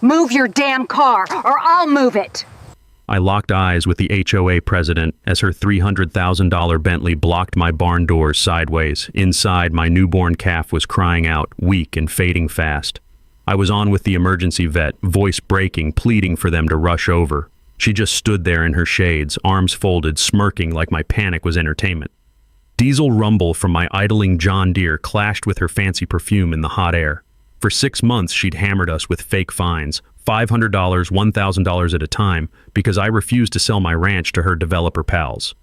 Move your damn car, or I'll move it! I locked eyes with the HOA president as her $300,000 Bentley blocked my barn doors sideways. Inside, my newborn calf was crying out, weak and fading fast. I was on with the emergency vet, voice breaking, pleading for them to rush over. She just stood there in her shades, arms folded, smirking like my panic was entertainment. Diesel rumble from my idling John Deere clashed with her fancy perfume in the hot air. For 6 months, she'd hammered us with fake fines, $500, $1,000 at a time, because I refused to sell my ranch to her developer pals.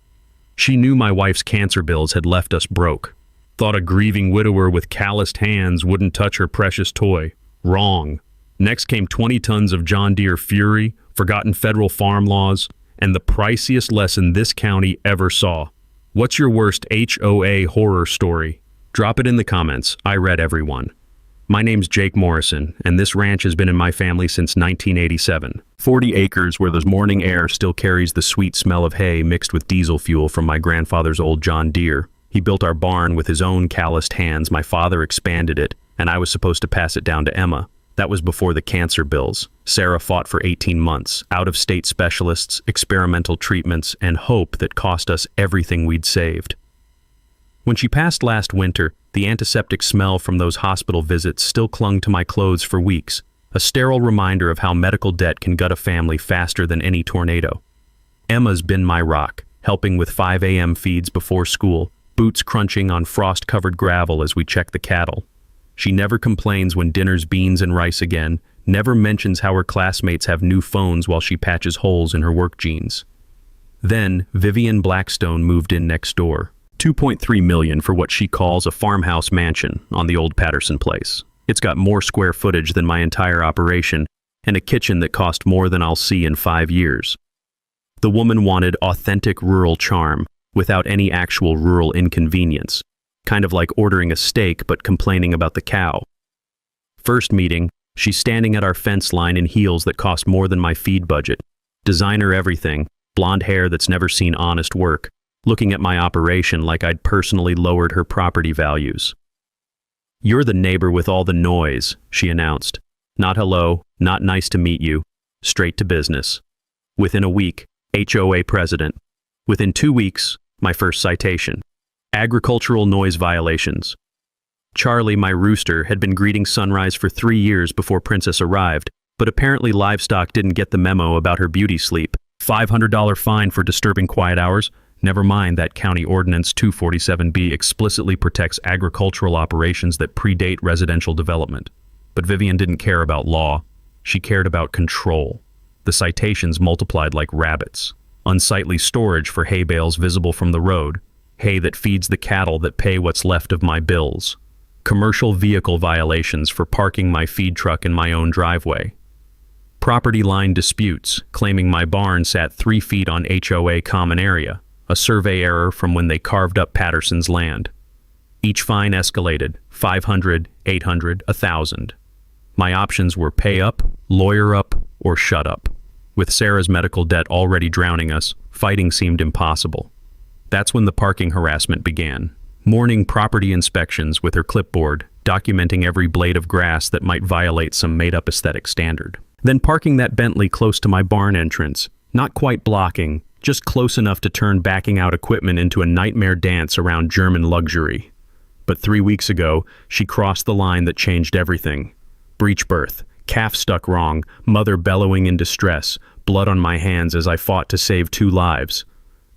She knew my wife's cancer bills had left us broke. Thought a grieving widower with calloused hands wouldn't touch her precious toy. Wrong. Next came 20 tons of John Deere fury, forgotten federal farm laws, and the priciest lesson this county ever saw. What's your worst HOA horror story? Drop it in the comments. I read every one. My name's Jake Morrison, and this ranch has been in my family since 1987. 40 acres where the morning air still carries the sweet smell of hay mixed with diesel fuel from my grandfather's old John Deere. He built our barn with his own calloused hands. My father expanded it, and I was supposed to pass it down to Emma. That was before the cancer bills. Sarah fought for 18 months, out-of-state specialists, experimental treatments, and hope that cost us everything we'd saved. When she passed last winter, the antiseptic smell from those hospital visits still clung to my clothes for weeks, a sterile reminder of how medical debt can gut a family faster than any tornado. Emma's been my rock, helping with 5 a.m. feeds before school, boots crunching on frost-covered gravel as we check the cattle. She never complains when dinner's beans and rice again, never mentions how her classmates have new phones while she patches holes in her work jeans. Then, Vivian Blackstone moved in next door. $2.3 million for what she calls a farmhouse mansion on the old Patterson place. It's got more square footage than my entire operation, and a kitchen that cost more than I'll see in 5 years. The woman wanted authentic rural charm, without any actual rural inconvenience. Kind of like ordering a steak but complaining about the cow. First meeting, she's standing at our fence line in heels that cost more than my feed budget. Designer everything, blonde hair that's never seen honest work, looking at my operation like I'd personally lowered her property values. "You're the neighbor with all the noise," she announced. Not hello, not nice to meet you, straight to business. Within a week, HOA president. Within 2 weeks, my first citation. Agricultural noise violations. Charlie, my rooster, had been greeting sunrise for 3 years before Princess arrived, but apparently livestock didn't get the memo about her beauty sleep. $500 fine for disturbing quiet hours. Never mind that County Ordinance 247B explicitly protects agricultural operations that predate residential development. But Vivian didn't care about law. She cared about control. The citations multiplied like rabbits. Unsightly storage for hay bales visible from the road. Hay that feeds the cattle that pay what's left of my bills. Commercial vehicle violations for parking my feed truck in my own driveway. Property line disputes, claiming my barn sat 3 feet on HOA common area. A survey error from when they carved up Patterson's land. Each fine escalated, $500, $800, $1,000. My options were pay up, lawyer up, or shut up. With Sarah's medical debt already drowning us, fighting seemed impossible. That's when the parking harassment began. Morning property inspections with her clipboard, documenting every blade of grass that might violate some made-up aesthetic standard. Then parking that Bentley close to my barn entrance, not quite blocking, just close enough to turn backing out equipment into a nightmare dance around German luxury. But 3 weeks ago, she crossed the line that changed everything. Breech birth, calf stuck wrong, mother bellowing in distress, blood on my hands as I fought to save 2 lives.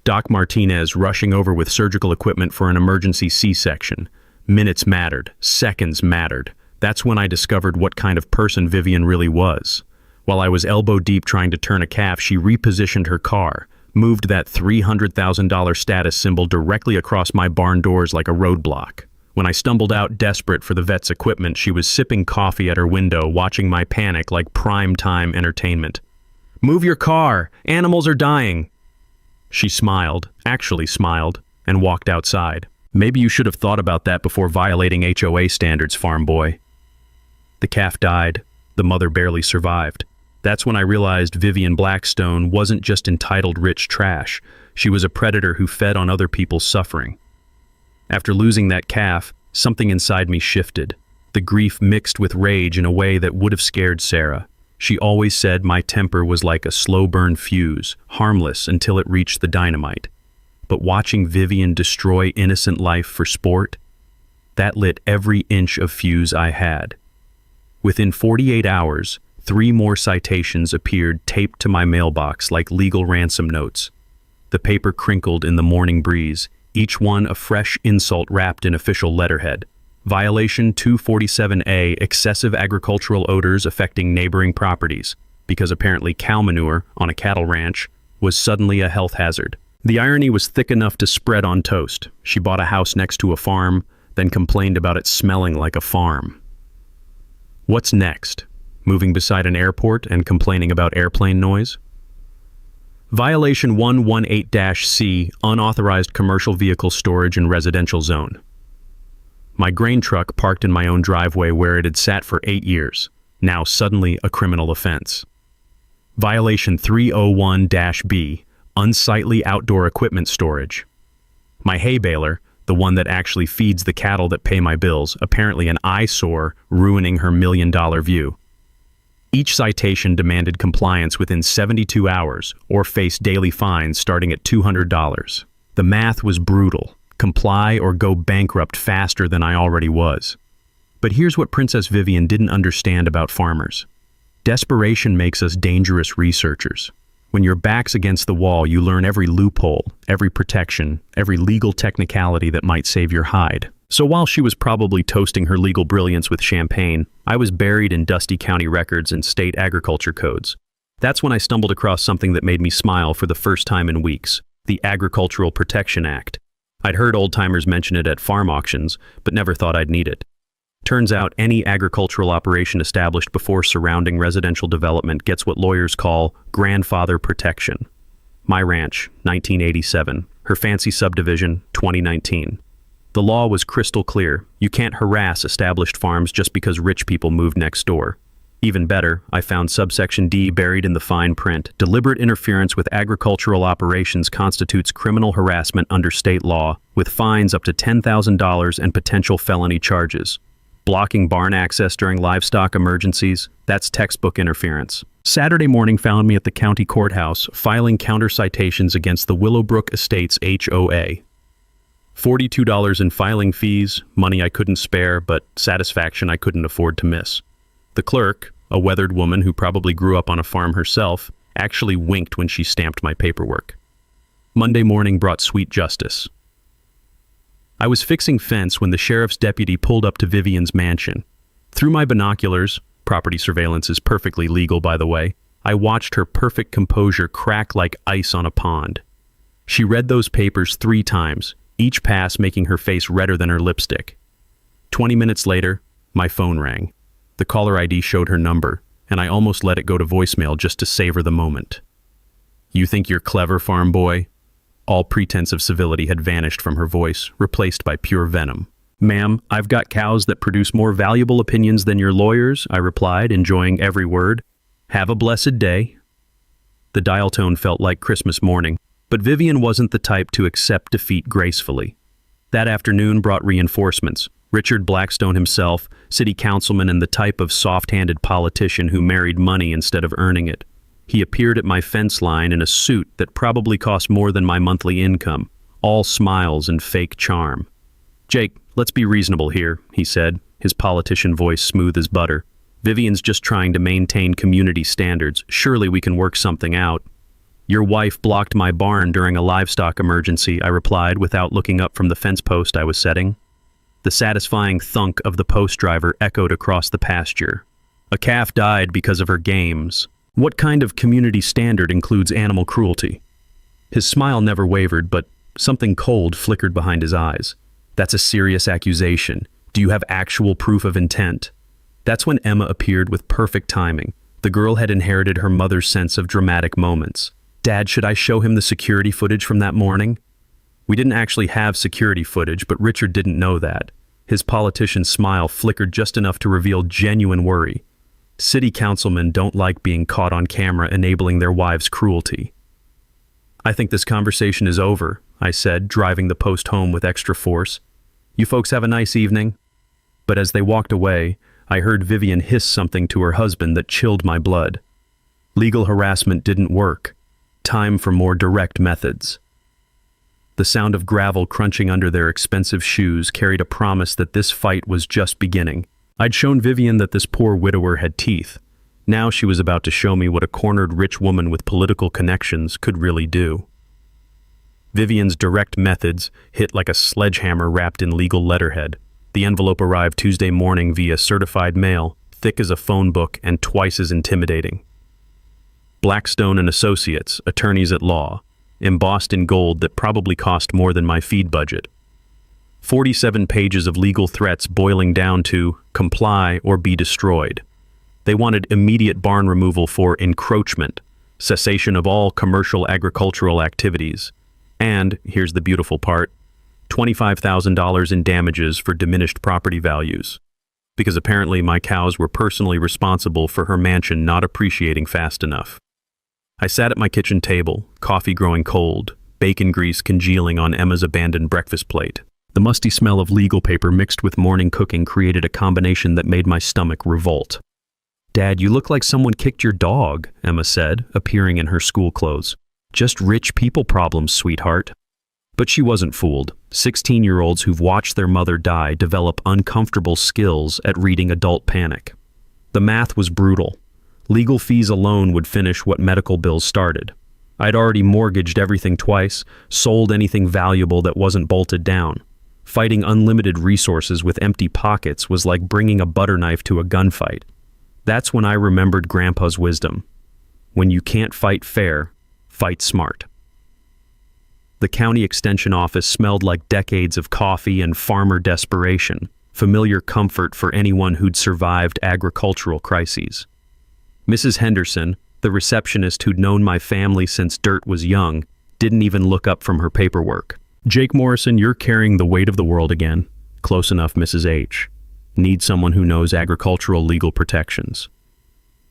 Doc Martinez rushing over with surgical equipment for an emergency C-section. Minutes mattered, seconds mattered. That's when I discovered what kind of person Vivian really was. While I was elbow deep trying to turn a calf, she repositioned her car. Moved that $300,000 status symbol directly across my barn doors like a roadblock. When I stumbled out desperate for the vet's equipment, she was sipping coffee at her window, watching my panic like prime-time entertainment. "Move your car! Animals are dying!" She smiled, actually smiled, and walked outside. "Maybe you should have thought about that before violating HOA standards, farm boy." The calf died. The mother barely survived. That's when I realized Vivian Blackstone wasn't just entitled rich trash. She was a predator who fed on other people's suffering. After losing that calf, something inside me shifted. The grief mixed with rage in a way that would have scared Sarah. She always said my temper was like a slow-burn fuse, harmless until it reached the dynamite. But watching Vivian destroy innocent life for sport, that lit every inch of fuse I had. Within 48 hours, 3 more citations appeared taped to my mailbox like legal ransom notes. The paper crinkled in the morning breeze, each one a fresh insult wrapped in official letterhead. Violation 247A, excessive agricultural odors affecting neighboring properties, because apparently cow manure on a cattle ranch was suddenly a health hazard. The irony was thick enough to spread on toast. She bought a house next to a farm, then complained about it smelling like a farm. What's next? Moving beside an airport and complaining about airplane noise? Violation 118-C, unauthorized commercial vehicle storage in residential zone. My grain truck parked in my own driveway where it had sat for 8 years, now suddenly a criminal offense. Violation 301-B, unsightly outdoor equipment storage. My hay baler, the one that actually feeds the cattle that pay my bills, apparently an eyesore, ruining her $1,000,000 view. Each citation demanded compliance within 72 hours or faced daily fines starting at $200. The math was brutal. Comply or go bankrupt faster than I already was. But here's what Princess Vivian didn't understand about farmers. Desperation makes us dangerous researchers. When your back's against the wall, you learn every loophole, every protection, every legal technicality that might save your hide. So while she was probably toasting her legal brilliance with champagne, I was buried in dusty county records and state agriculture codes. That's when I stumbled across something that made me smile for the first time in weeks, the Agricultural Protection Act. I'd heard old-timers mention it at farm auctions, but never thought I'd need it. Turns out any agricultural operation established before surrounding residential development gets what lawyers call grandfather protection. My ranch, 1987. Her fancy subdivision, 2019. The law was crystal clear. You can't harass established farms just because rich people moved next door. Even better, I found subsection D buried in the fine print. Deliberate interference with agricultural operations constitutes criminal harassment under state law, with fines up to $10,000 and potential felony charges. Blocking barn access during livestock emergencies, that's textbook interference. Saturday morning found me at the county courthouse filing counter citations against the Willowbrook Estates HOA. $42 in filing fees, money I couldn't spare, but satisfaction I couldn't afford to miss. The clerk, a weathered woman who probably grew up on a farm herself, actually winked when she stamped my paperwork. Monday morning brought sweet justice. I was fixing fence when the sheriff's deputy pulled up to Vivian's mansion. Through my binoculars, property surveillance is perfectly legal by the way, I watched her perfect composure crack like ice on a pond. She read those papers 3 times, each pass making her face redder than her lipstick. 20 minutes later, my phone rang. The caller ID showed her number, and I almost let it go to voicemail just to savor the moment. "You think you're clever, farm boy?" All pretense of civility had vanished from her voice, replaced by pure venom. "Ma'am, I've got cows that produce more valuable opinions than your lawyers," I replied, enjoying every word. "Have a blessed day." The dial tone felt like Christmas morning, but Vivian wasn't the type to accept defeat gracefully. That afternoon brought reinforcements. Richard Blackstone himself, city councilman and the type of soft-handed politician who married money instead of earning it. He appeared at my fence line in a suit that probably cost more than my monthly income, all smiles and fake charm. "Jake, let's be reasonable here," he said, his politician voice smooth as butter. "Vivian's just trying to maintain community standards. Surely we can work something out." "Your wife blocked my barn during a livestock emergency," I replied without looking up from the fence post I was setting. The satisfying thunk of the post driver echoed across the pasture. "A calf died because of her games. What kind of community standard includes animal cruelty?" His smile never wavered, but something cold flickered behind his eyes. "That's a serious accusation. Do you have actual proof of intent?" That's when Emma appeared with perfect timing. The girl had inherited her mother's sense of dramatic moments. "Dad, should I show him the security footage from that morning?" We didn't actually have security footage, but Richard didn't know that. His politician's smile flickered just enough to reveal genuine worry. City councilmen don't like being caught on camera enabling their wives' cruelty. "I think this conversation is over," I said, driving the post home with extra force. "You folks have a nice evening." But as they walked away, I heard Vivian hiss something to her husband that chilled my blood. Legal harassment didn't work. Time for more direct methods. The sound of gravel crunching under their expensive shoes carried a promise that this fight was just beginning. I'd shown Vivian that this poor widower had teeth. Now she was about to show me what a cornered rich woman with political connections could really do. Vivian's direct methods hit like a sledgehammer wrapped in legal letterhead. The envelope arrived Tuesday morning via certified mail, thick as a phone book and twice as intimidating. Blackstone and Associates, attorneys at law, embossed in gold that probably cost more than my feed budget. 47 pages of legal threats boiling down to comply or be destroyed. They wanted immediate barn removal for encroachment, cessation of all commercial agricultural activities, and, here's the beautiful part, $25,000 in damages for diminished property values, because apparently my cows were personally responsible for her mansion not appreciating fast enough. I sat at my kitchen table, coffee growing cold, bacon grease congealing on Emma's abandoned breakfast plate. The musty smell of legal paper mixed with morning cooking created a combination that made my stomach revolt. "Dad, you look like someone kicked your dog," Emma said, appearing in her school clothes. "Just rich people problems, sweetheart." But she wasn't fooled. 16-year-olds who've watched their mother die develop uncomfortable skills at reading adult panic. The math was brutal. Legal fees alone would finish what medical bills started. I'd already mortgaged everything twice, sold anything valuable that wasn't bolted down. Fighting unlimited resources with empty pockets was like bringing a butter knife to a gunfight. That's when I remembered Grandpa's wisdom. When you can't fight fair, fight smart. The county extension office smelled like decades of coffee and farmer desperation, familiar comfort for anyone who'd survived agricultural crises. Mrs. Henderson, the receptionist who'd known my family since dirt was young, didn't even look up from her paperwork. "Jake Morrison, you're carrying the weight of the world again." "Close enough, Mrs. H. Need someone who knows agricultural legal protections."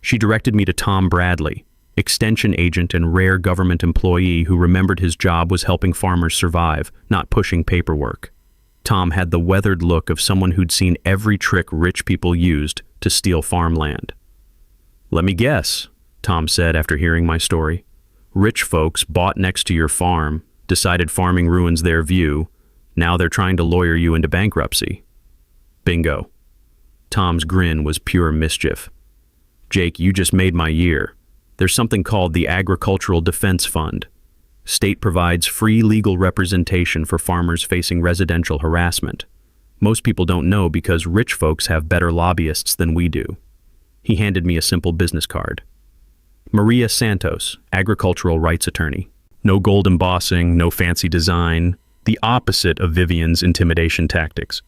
She directed me to Tom Bradley, extension agent and rare government employee who remembered his job was helping farmers survive, not pushing paperwork. Tom had the weathered look of someone who'd seen every trick rich people used to steal farmland. "Let me guess," Tom said after hearing my story. "Rich folks bought next to your farm, decided farming ruins their view. Now they're trying to lawyer you into bankruptcy." Bingo. Tom's grin was pure mischief. "Jake, you just made my year. There's something called the Agricultural Defense Fund. State provides free legal representation for farmers facing residential harassment. Most people don't know because rich folks have better lobbyists than we do." He handed me a simple business card. Maria Santos, agricultural rights attorney. No gold embossing, no fancy design. The opposite of Vivian's intimidation tactics.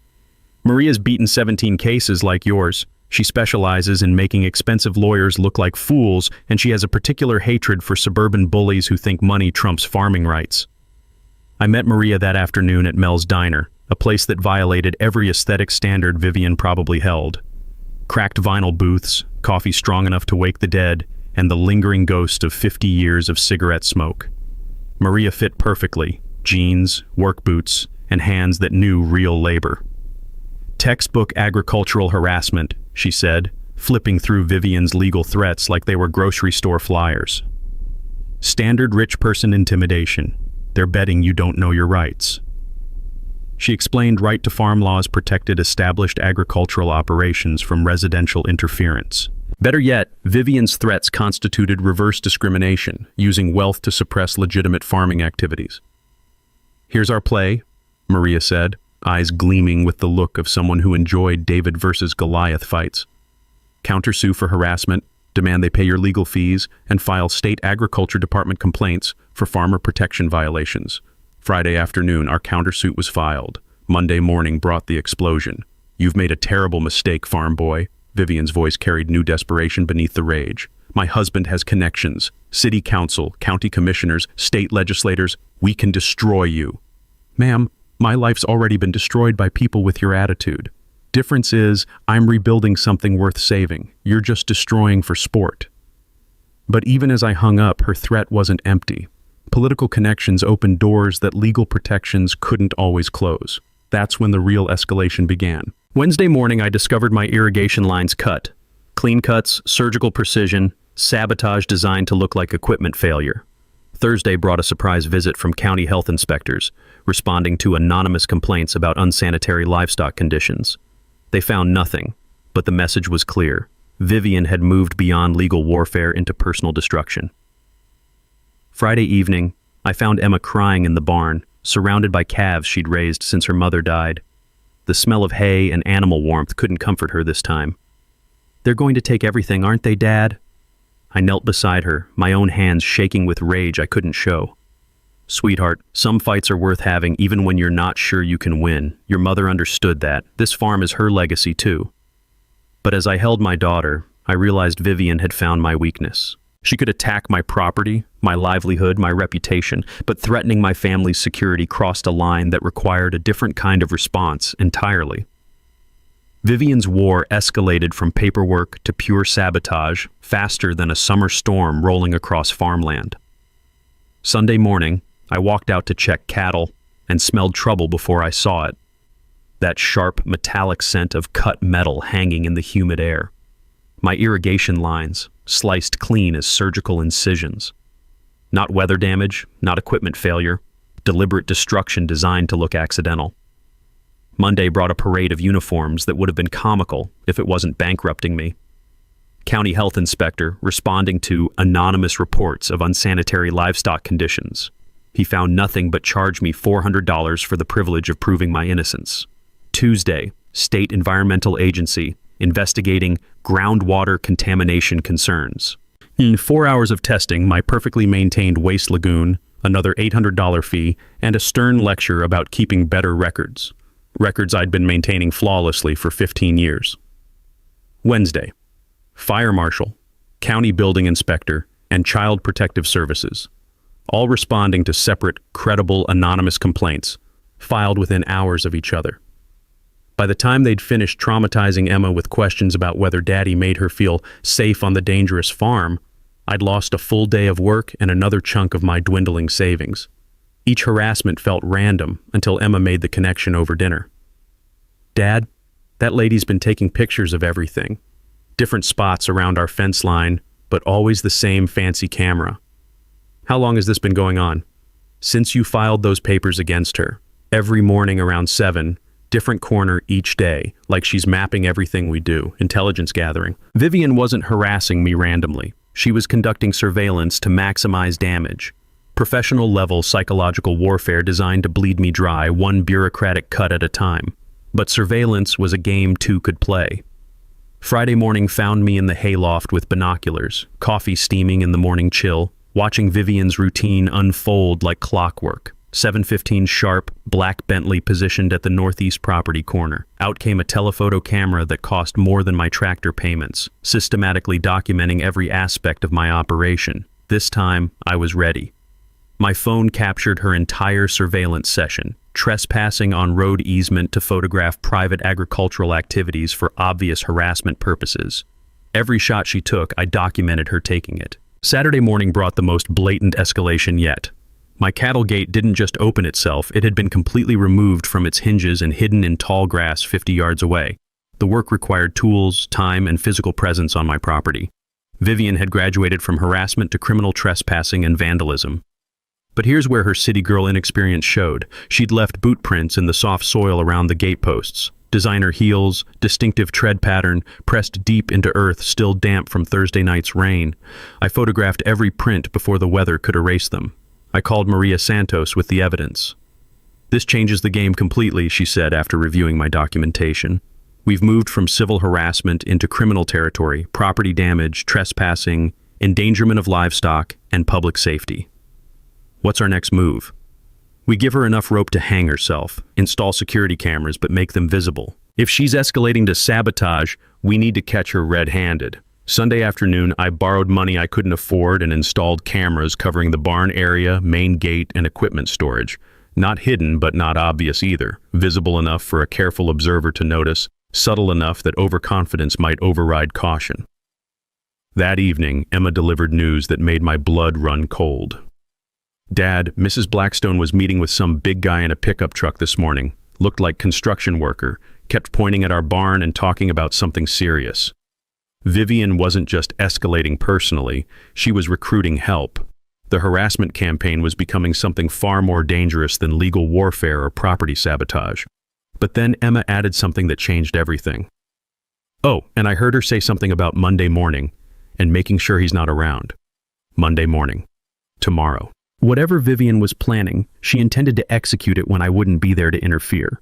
Maria's beaten 17 cases like yours. She specializes in making expensive lawyers look like fools, and she has a particular hatred for suburban bullies who think money trumps farming rights. I met Maria that afternoon at Mel's Diner, a place that violated every aesthetic standard Vivian probably held. Cracked vinyl booths, coffee strong enough to wake the dead, and the lingering ghost of 50 years of cigarette smoke. Maria fit perfectly, jeans, work boots, and hands that knew real labor. "Textbook agricultural harassment," she said, flipping through Vivian's legal threats like they were grocery store flyers. "Standard rich person intimidation. They're betting you don't know your rights." She explained right to farm laws protected established agricultural operations from residential interference. Better yet, Vivian's threats constituted reverse discrimination, using wealth to suppress legitimate farming activities. "Here's our play," Maria said, eyes gleaming with the look of someone who enjoyed David versus Goliath fights. "Countersue for harassment, demand they pay your legal fees, and file state agriculture department complaints for farmer protection violations. Friday afternoon, our countersuit was filed. Monday morning brought the explosion. You've made a terrible mistake, farm boy." Vivian's voice carried new desperation beneath the rage. "My husband has connections. City council, county commissioners, state legislators. We can destroy you." "Ma'am, my life's already been destroyed by people with your attitude. Difference is, I'm rebuilding something worth saving. You're just destroying for sport." But even as I hung up, her threat wasn't empty. Political connections opened doors that legal protections couldn't always close. That's when the real escalation began. Wednesday morning, I discovered my irrigation lines cut. Clean cuts, surgical precision, sabotage designed to look like equipment failure. Thursday brought a surprise visit from county health inspectors, responding to anonymous complaints about unsanitary livestock conditions. They found nothing, but the message was clear. Vivian had moved beyond legal warfare into personal destruction. Friday evening, I found Emma crying in the barn, surrounded by calves she'd raised since her mother died. The smell of hay and animal warmth couldn't comfort her this time. "They're going to take everything, aren't they, Dad?" I knelt beside her, my own hands shaking with rage I couldn't show. "Sweetheart, some fights are worth having even when you're not sure you can win. Your mother understood that. This farm is her legacy too." But as I held my daughter, I realized Vivian had found my weakness. She could attack my property, my livelihood, my reputation, but threatening my family's security crossed a line that required a different kind of response entirely. Vivian's war escalated from paperwork to pure sabotage, faster than a summer storm rolling across farmland. Sunday morning, I walked out to check cattle and smelled trouble before I saw it. That sharp, metallic scent of cut metal hanging in the humid air. My irrigation lines, sliced clean as surgical incisions. Not weather damage, not equipment failure, deliberate destruction designed to look accidental. Monday brought a parade of uniforms that would have been comical if it wasn't bankrupting me. County health inspector responding to anonymous reports of unsanitary livestock conditions. He found nothing but charged me $400 for the privilege of proving my innocence. Tuesday, State Environmental Agency investigating groundwater contamination concerns. In 4 hours of testing, my perfectly maintained waste lagoon, another $800 fee, and a stern lecture about keeping better records. Records I'd been maintaining flawlessly for 15 years. Wednesday, Fire Marshal, County Building Inspector, and Child Protective Services, all responding to separate, credible, anonymous complaints, filed within hours of each other. By the time they'd finished traumatizing Emma with questions about whether Daddy made her feel safe on the dangerous farm, I'd lost a full day of work and another chunk of my dwindling savings. Each harassment felt random until Emma made the connection over dinner. "Dad, that lady's been taking pictures of everything. Different spots around our fence line, but always the same fancy camera. How long has this been going on?" "Since you filed those papers against her. Every morning around 7, different corner each day, like she's mapping everything we do, intelligence gathering." Vivian wasn't harassing me randomly. She was conducting surveillance to maximize damage. Professional-level psychological warfare designed to bleed me dry, one bureaucratic cut at a time. But surveillance was a game two could play. Friday morning found me in the hayloft with binoculars, coffee steaming in the morning chill, watching Vivian's routine unfold like clockwork. 7:15 sharp, black Bentley positioned at the northeast property corner. Out came a telephoto camera that cost more than my tractor payments, systematically documenting every aspect of my operation. This time, I was ready. My phone captured her entire surveillance session, trespassing on road easement to photograph private agricultural activities for obvious harassment purposes. Every shot she took, I documented her taking it. Saturday morning brought the most blatant escalation yet. My cattle gate didn't just open itself, it had been completely removed from its hinges and hidden in tall grass 50 yards away. The work required tools, time, and physical presence on my property. Vivian had graduated from harassment to criminal trespassing and vandalism. But here's where her city girl inexperience showed. She'd left boot prints in the soft soil around the gateposts. Designer heels, distinctive tread pattern, pressed deep into earth still damp from Thursday night's rain. I photographed every print before the weather could erase them. I called Maria Santos with the evidence. "This changes the game completely," she said after reviewing my documentation. "We've moved from civil harassment into criminal territory, property damage, trespassing, endangerment of livestock, and public safety. What's our next move?" "We give her enough rope to hang herself, install security cameras, but make them visible. If she's escalating to sabotage, we need to catch her red-handed." Sunday afternoon, I borrowed money I couldn't afford and installed cameras covering the barn area, main gate, and equipment storage. Not hidden, but not obvious either. Visible enough for a careful observer to notice, subtle enough that overconfidence might override caution. That evening, Emma delivered news that made my blood run cold. "Dad, Mrs. Blackstone was meeting with some big guy in a pickup truck this morning. Looked like construction worker. kept pointing at our barn and talking about something serious. Vivian wasn't just escalating personally, she was recruiting help. The harassment campaign was becoming something far more dangerous than legal warfare or property sabotage. But then Emma added something that changed everything. Oh, and I heard her say something about Monday morning and making sure he's not around. Monday morning. Tomorrow. Whatever Vivian was planning, she intended to execute it when I wouldn't be there to interfere.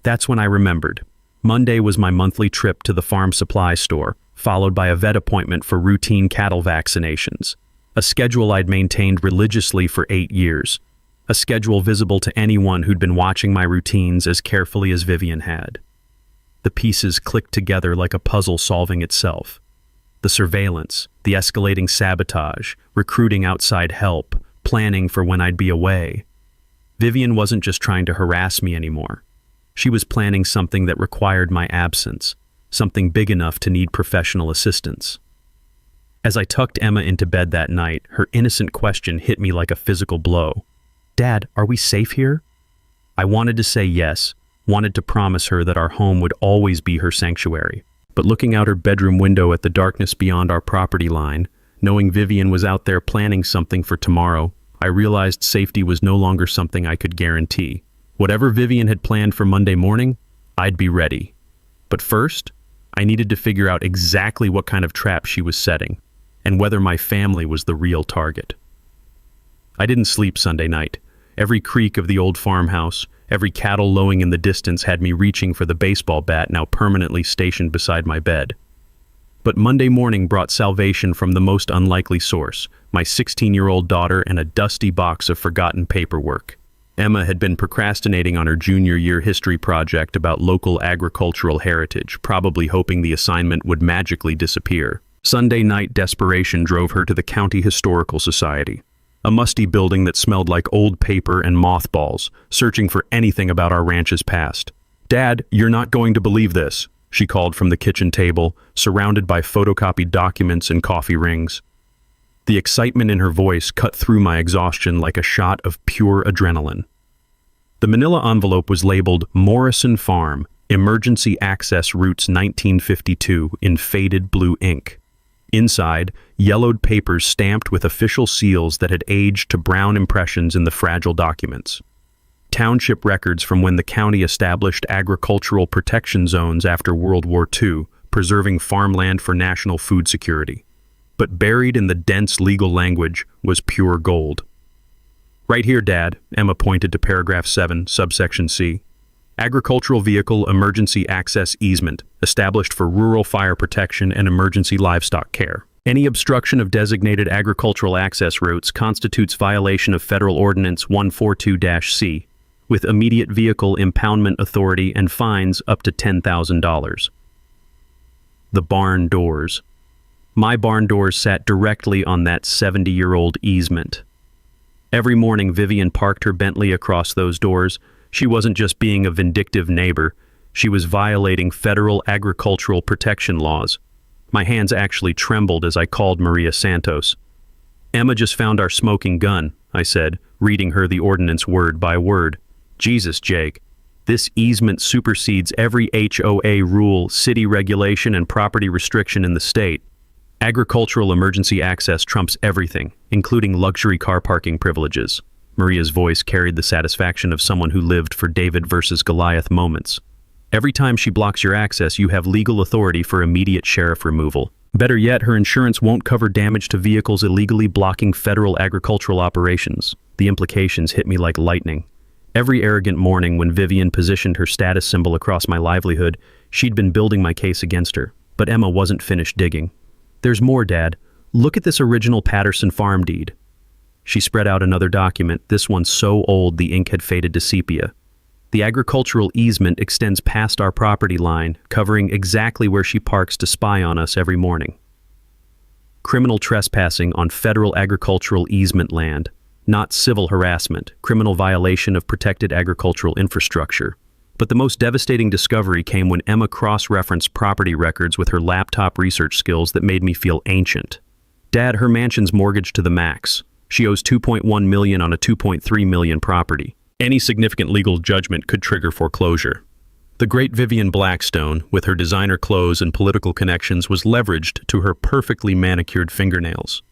That's when I remembered. Monday was my monthly trip to the farm supply store, followed by a vet appointment for routine cattle vaccinations. A schedule I'd maintained religiously for 8 years. A schedule visible to anyone who'd been watching my routines as carefully as Vivian had. The pieces clicked together like a puzzle solving itself. The surveillance, the escalating sabotage, recruiting outside help, planning for when I'd be away. Vivian wasn't just trying to harass me anymore. She was planning something that required my absence, something big enough to need professional assistance. As I tucked Emma into bed that night, her innocent question hit me like a physical blow. "Dad, are we safe here?" I wanted to say yes, wanted to promise her that our home would always be her sanctuary. But looking out her bedroom window at the darkness beyond our property line, knowing Vivian was out there planning something for tomorrow, I realized safety was no longer something I could guarantee. Whatever Vivian had planned for Monday morning, I'd be ready. But first, I needed to figure out exactly what kind of trap she was setting, and whether my family was the real target. I didn't sleep Sunday night. Every creak of the old farmhouse, every cattle lowing in the distance had me reaching for the baseball bat now permanently stationed beside my bed. But Monday morning brought salvation from the most unlikely source, my 16-year-old daughter and a dusty box of forgotten paperwork. Emma had been procrastinating on her junior year history project about local agricultural heritage, probably hoping the assignment would magically disappear. Sunday night desperation drove her to the County Historical Society, a musty building that smelled like old paper and mothballs, searching for anything about our ranch's past. "Dad, you're not going to believe this," she called from the kitchen table, surrounded by photocopied documents and coffee rings. The excitement in her voice cut through my exhaustion like a shot of pure adrenaline. The manila envelope was labeled Morrison Farm, Emergency Access Routes 1952 in faded blue ink. Inside, yellowed papers stamped with official seals that had aged to brown impressions in the fragile documents. Township records from when the county established agricultural protection zones after World War II, preserving farmland for national food security. But buried in the dense legal language was pure gold. "Right here, Dad," Emma pointed to paragraph 7, subsection C. Agricultural Vehicle Emergency Access Easement, established for rural fire protection and emergency livestock care. Any obstruction of designated agricultural access routes constitutes violation of Federal Ordinance 142-C, with immediate vehicle impoundment authority and fines up to $10,000. The barn doors. My barn doors sat directly on that 70-year-old easement. Every morning Vivian parked her Bentley across those doors. She wasn't just being a vindictive neighbor, she was violating federal agricultural protection laws. My hands actually trembled as I called Maria Santos. "Emma just found our smoking gun," I said, reading her the ordinance word by word. "Jesus, Jake, this easement supersedes every HOA rule, city regulation, and property restriction in the state. Agricultural emergency access trumps everything, including luxury car parking privileges." Maria's voice carried the satisfaction of someone who lived for David versus Goliath moments. "Every time she blocks your access, you have legal authority for immediate sheriff removal. Better yet, her insurance won't cover damage to vehicles illegally blocking federal agricultural operations." The implications hit me like lightning. Every arrogant morning when Vivian positioned her status symbol across my livelihood, she'd been building my case against her. But Emma wasn't finished digging. "There's more, Dad. Look at this original Patterson farm deed." She spread out another document, this one so old the ink had faded to sepia. The agricultural easement extends past our property line, covering exactly where she parks to spy on us every morning. Criminal trespassing on federal agricultural easement land, not civil harassment, criminal violation of protected agricultural infrastructure. But the most devastating discovery came when Emma cross-referenced property records with her laptop research skills that made me feel ancient. "Dad, her mansion's mortgaged to the max. She owes $2.1 million on a $2.3 million property. Any significant legal judgment could trigger foreclosure." The great Vivian Blackstone, with her designer clothes and political connections, was leveraged to her perfectly manicured fingernails.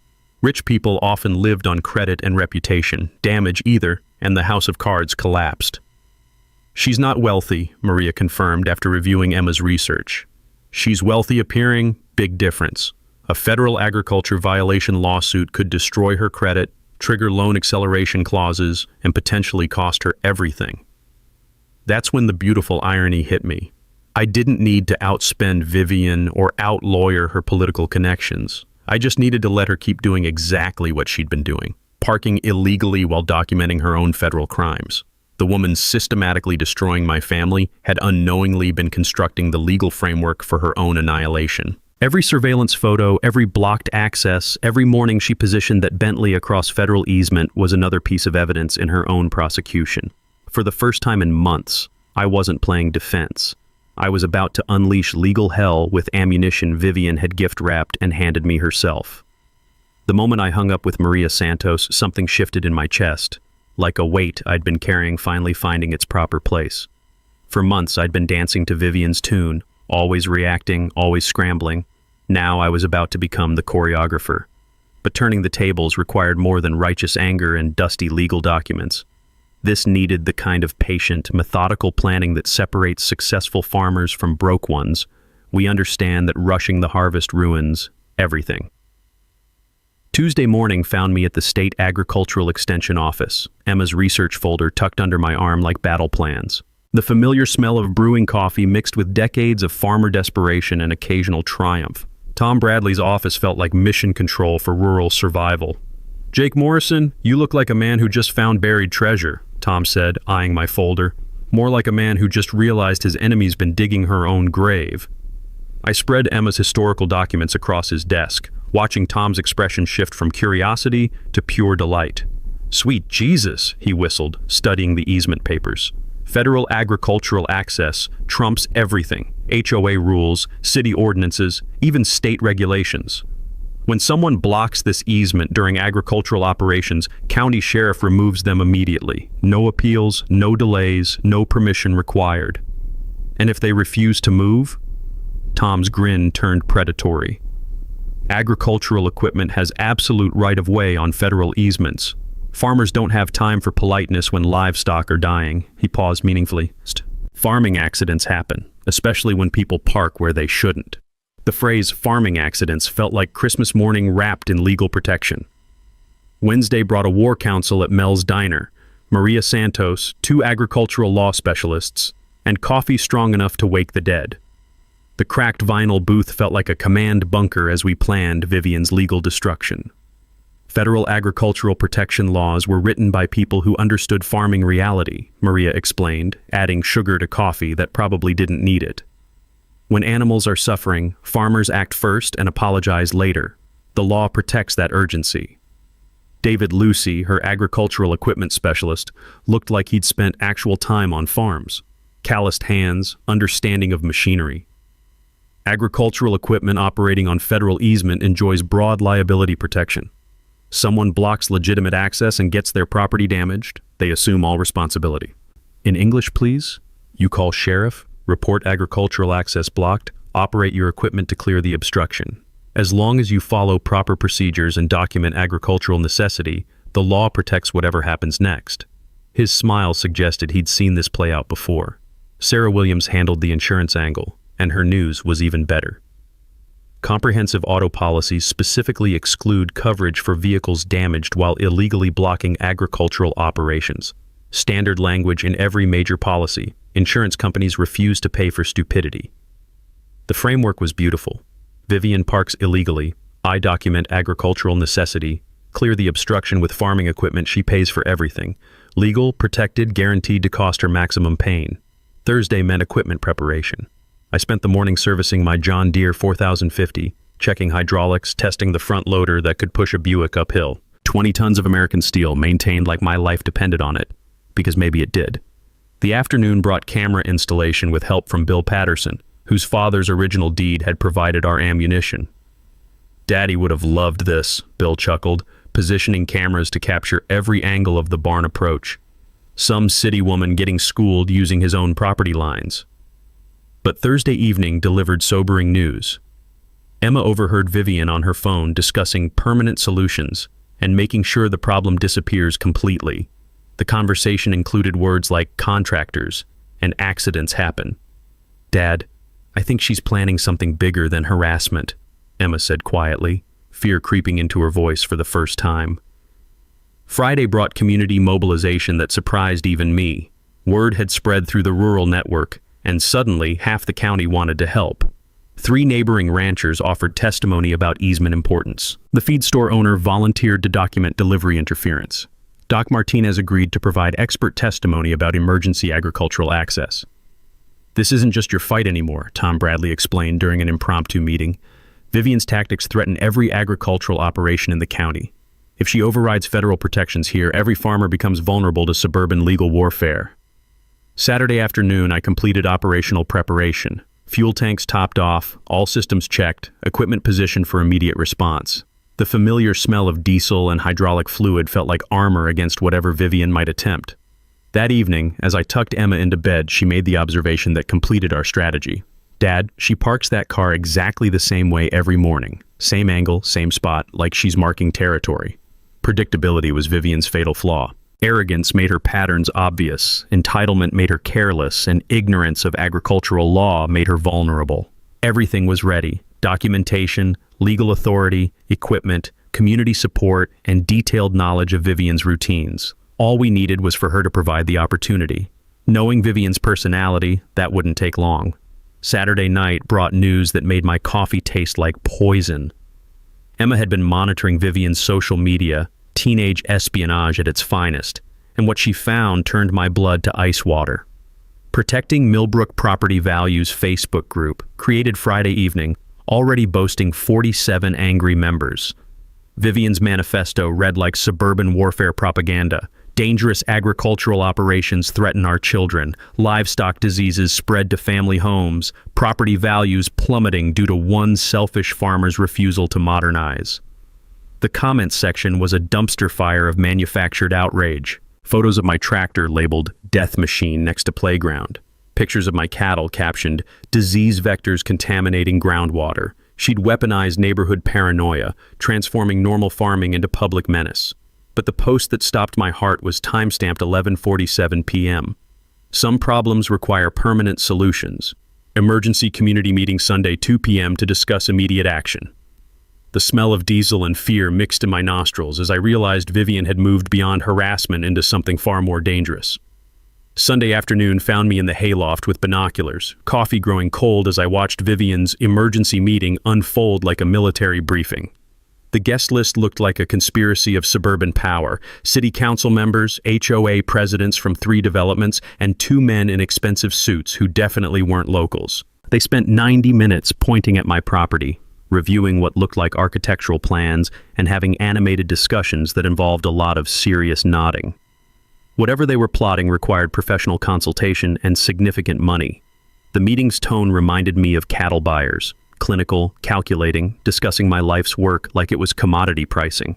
Rich people often lived on credit and reputation. Damage either, and the house of cards collapsed. She's not wealthy, Maria confirmed after reviewing Emma's research. She's wealthy appearing, big difference. A federal agriculture violation lawsuit could destroy her credit, trigger loan acceleration clauses, and potentially cost her everything. That's when the beautiful irony hit me. I didn't need to outspend Vivian or outlawyer her political connections. I just needed to let her keep doing exactly what she'd been doing, parking illegally while documenting her own federal crimes. The woman systematically destroying my family had unknowingly been constructing the legal framework for her own annihilation. Every surveillance photo, every blocked access, every morning she positioned that Bentley across federal easement was another piece of evidence in her own prosecution. For the first time in months, I wasn't playing defense. I was about to unleash legal hell with ammunition Vivian had gift-wrapped and handed me herself. The moment I hung up with Maria Santos, something shifted in my chest. Like a weight I'd been carrying finally finding its proper place. For months I'd been dancing to Vivian's tune, always reacting, always scrambling. Now I was about to become the choreographer. But turning the tables required more than righteous anger and dusty legal documents. This needed the kind of patient, methodical planning that separates successful farmers from broke ones. We understand that rushing the harvest ruins everything. Tuesday morning found me at the State Agricultural Extension Office, Emma's research folder tucked under my arm like battle plans. The familiar smell of brewing coffee mixed with decades of farmer desperation and occasional triumph. Tom Bradley's office felt like mission control for rural survival. "Jake Morrison, you look like a man who just found buried treasure," Tom said, eyeing my folder. "More like a man who just realized his enemy's been digging her own grave." I spread Emma's historical documents across his desk, watching Tom's expression shift from curiosity to pure delight. "Sweet Jesus," he whistled, studying the easement papers. "Federal agricultural access trumps everything. HOA rules, city ordinances, even state regulations. When someone blocks this easement during agricultural operations, county sheriff removes them immediately. No appeals, no delays, no permission required. And if they refuse to move?" Tom's grin turned predatory. "Agricultural equipment has absolute right-of-way on federal easements. Farmers don't have time for politeness when livestock are dying." He paused meaningfully. "Farming accidents happen, especially when people park where they shouldn't." The phrase "farming accidents" felt like Christmas morning wrapped in legal protection. Wednesday brought a war council at Mel's Diner, Maria Santos, 2 agricultural law specialists, and coffee strong enough to wake the dead. The cracked vinyl booth felt like a command bunker as we planned Vivian's legal destruction. Federal agricultural protection laws were written by people who understood farming reality, Maria explained, adding sugar to coffee that probably didn't need it. When animals are suffering, farmers act first and apologize later. The law protects that urgency. David Lucy, her agricultural equipment specialist, looked like he'd spent actual time on farms. Calloused hands, understanding of machinery. Agricultural equipment operating on federal easement enjoys broad liability protection. Someone blocks legitimate access and gets their property damaged, they assume all responsibility. "In English, please? You call sheriff, report agricultural access blocked, operate your equipment to clear the obstruction. As long as you follow proper procedures and document agricultural necessity, the law protects whatever happens next." His smile suggested he'd seen this play out before. Sarah Williams handled the insurance angle, and her news was even better. Comprehensive auto policies specifically exclude coverage for vehicles damaged while illegally blocking agricultural operations. Standard language in every major policy. Insurance companies refuse to pay for stupidity. The framework was beautiful. Vivian parks illegally. I document agricultural necessity. Clear the obstruction with farming equipment. She pays for everything. Legal, protected, guaranteed to cost her maximum pain. Thursday meant equipment preparation. I spent the morning servicing my John Deere 4050, checking hydraulics, testing the front loader that could push a Buick uphill. 20 tons of American steel, maintained like my life depended on it, because maybe it did. The afternoon brought camera installation with help from Bill Patterson, whose father's original deed had provided our ammunition. "Daddy would have loved this," Bill chuckled, positioning cameras to capture every angle of the barn approach. Some city woman getting schooled using his own property lines. But Thursday evening delivered sobering news. Emma overheard Vivian on her phone discussing permanent solutions and making sure the problem disappears completely. The conversation included words like contractors and accidents happen. "Dad, I think she's planning something bigger than harassment," Emma said quietly, fear creeping into her voice for the first time. Friday brought community mobilization that surprised even me. Word had spread through the rural network, and suddenly half the county wanted to help. 3 neighboring ranchers offered testimony about easement importance. The feed store owner volunteered to document delivery interference. Doc Martinez agreed to provide expert testimony about emergency agricultural access. "This isn't just your fight anymore," Tom Bradley explained during an impromptu meeting. "Vivian's tactics threaten every agricultural operation in the county. If she overrides federal protections here, every farmer becomes vulnerable to suburban legal warfare." Saturday afternoon, I completed operational preparation. Fuel tanks topped off, all systems checked, equipment positioned for immediate response. The familiar smell of diesel and hydraulic fluid felt like armor against whatever Vivian might attempt. That evening, as I tucked Emma into bed, she made the observation that completed our strategy. "Dad, she parks that car exactly the same way every morning. Same angle, same spot, like she's marking territory." Predictability was Vivian's fatal flaw. Arrogance made her patterns obvious, entitlement made her careless, and ignorance of agricultural law made her vulnerable. Everything was ready: documentation, legal authority, equipment, community support, and detailed knowledge of Vivian's routines. All we needed was for her to provide the opportunity. Knowing Vivian's personality, that wouldn't take long. Saturday night brought news that made my coffee taste like poison. Emma had been monitoring Vivian's social media, teenage espionage at its finest, and what she found turned my blood to ice water. Protecting Millbrook Property Values Facebook group, created Friday evening, already boasting 47 angry members. Vivian's manifesto read like suburban warfare propaganda. Dangerous agricultural operations threaten our children. Livestock diseases spread to family homes. Property values plummeting due to one selfish farmer's refusal to modernize. The comments section was a dumpster fire of manufactured outrage. Photos of my tractor labeled "Death Machine" next to playground. Pictures of my cattle captioned "Disease vectors contaminating groundwater." She'd weaponized neighborhood paranoia, transforming normal farming into public menace. But the post that stopped my heart was timestamped 11:47 p.m. "Some problems require permanent solutions. Emergency community meeting Sunday 2 p.m. to discuss immediate action." The smell of diesel and fear mixed in my nostrils as I realized Vivian had moved beyond harassment into something far more dangerous. Sunday afternoon found me in the hayloft with binoculars, coffee growing cold as I watched Vivian's emergency meeting unfold like a military briefing. The guest list looked like a conspiracy of suburban power: city council members, HOA presidents from 3 developments, and 2 men in expensive suits who definitely weren't locals. They spent 90 minutes pointing at my property, reviewing what looked like architectural plans, and having animated discussions that involved a lot of serious nodding. Whatever they were plotting required professional consultation and significant money. The meeting's tone reminded me of cattle buyers, clinical, calculating, discussing my life's work like it was commodity pricing.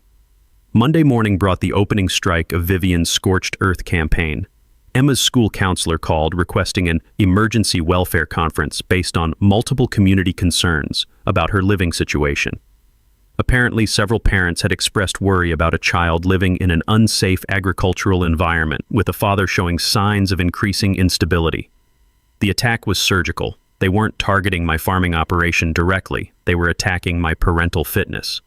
Monday morning brought the opening strike of Vivian's Scorched Earth campaign. Emma's school counselor called requesting an emergency welfare conference based on multiple community concerns about her living situation. Apparently, several parents had expressed worry about a child living in an unsafe agricultural environment, with a father showing signs of increasing instability. The attack was surgical. They weren't targeting my farming operation directly. They were attacking my parental fitness.